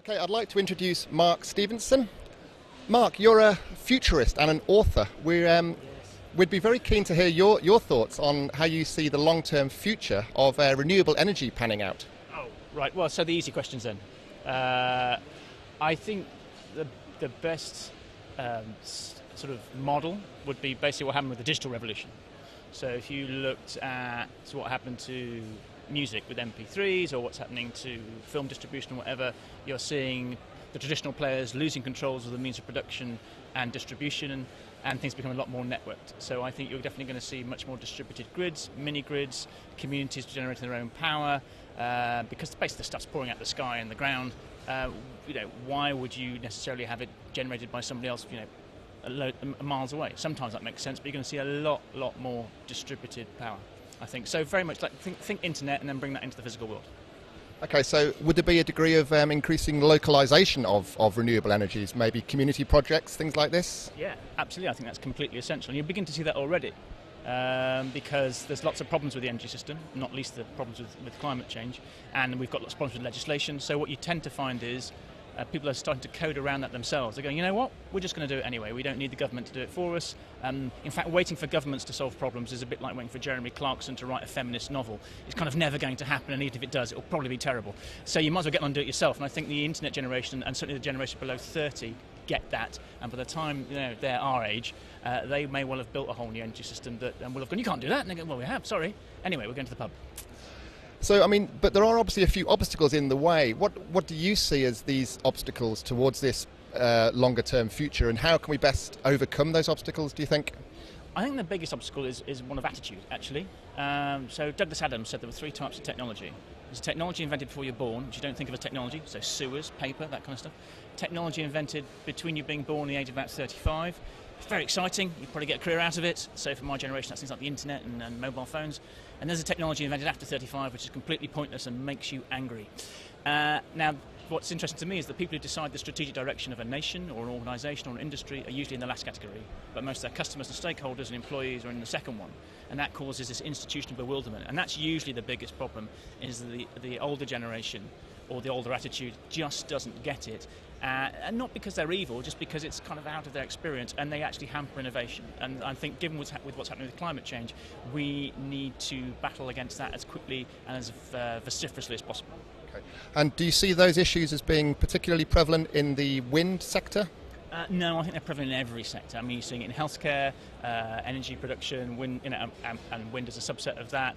Okay, I'd like to introduce Mark Stevenson. Mark, you're a futurist and an author. We'd be very keen to hear your thoughts on how you see the long-term future of renewable energy panning out. Oh, right. Well, so the easy questions then. I think the best sort of model would be basically what happened with the digital revolution. So if you looked at what happened to music with MP3s or what's happening to film distribution or whatever, you're seeing the traditional players losing controls of the means of production and distribution, and things become a lot more networked. So I think you're definitely going to see much more distributed grids, mini-grids, communities generating their own power, because basically the stuff's pouring out the sky and the ground. Why would you necessarily have it generated by somebody else, miles away? Sometimes that makes sense, but you're going to see a lot more distributed power, I think. So very much like think internet and then bring that into the physical world. Okay, so would there be a degree of increasing localisation of renewable energies, maybe community projects, things like this? Yeah, absolutely. I think that's completely essential. And you begin to see that already because there's lots of problems with the energy system, not least the problems with climate change, and we've got lots of problems with legislation. So what you tend to find is people are starting to code around that themselves. They're going, you know what, we're just going to do it anyway. We don't need the government to do it for us. In fact, waiting for governments to solve problems is a bit like waiting for Jeremy Clarkson to write a feminist novel. It's kind of never going to happen, and even if it does, it will probably be terrible. So you might as well get on and do it yourself. And I think the internet generation, and certainly the generation below 30, get that. And by the time they're our age, they may well have built a whole new energy system that will have gone, you can't do that. And they go, well, we have, sorry. Anyway, we're going to the pub. So, I mean, but there are obviously a few obstacles in the way. What do you see as these obstacles towards this longer-term future, and how can we best overcome those obstacles, do you think? I think the biggest obstacle is one of attitude, actually. So Douglas Adams said there were 3 types of technology. There's technology invented before you're born, which you don't think of as technology, so sewers, paper, that kind of stuff. Technology invented between you being born and the age of about 35. It's very exciting, you probably get a career out of it. So for my generation, that's things like the internet and mobile phones. And there's a technology invented after 35, which is completely pointless and makes you angry. Now, what's interesting to me is that people who decide the strategic direction of a nation or an organisation or an industry are usually in the last category, but most of their customers and stakeholders and employees are in the second one, and that causes this institutional bewilderment. And that's usually the biggest problem, is the older generation or the older attitude just doesn't get it. And not because they're evil, just because it's kind of out of their experience, and they actually hamper innovation. And I think given what's happening with climate change, we need to battle against that as quickly and as vociferously as possible. Okay. And do you see those issues as being particularly prevalent in the wind sector? No, I think they're prevalent in every sector. I mean, you're seeing it in healthcare, energy production, wind, and wind is a subset of that.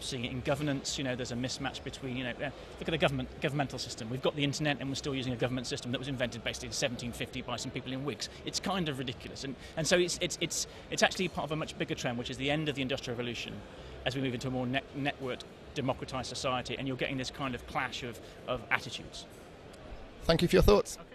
Seeing it in governance, there's a mismatch between, look at the governmental system. We've got the internet, and we're still using a government system that was invented basically in 1750 by some people in wigs. It's kind of ridiculous, and so it's actually part of a much bigger trend, which is the end of the Industrial Revolution, as we move into a more networked, democratised society, and you're getting this kind of clash of attitudes. Thank you for your thoughts. Okay.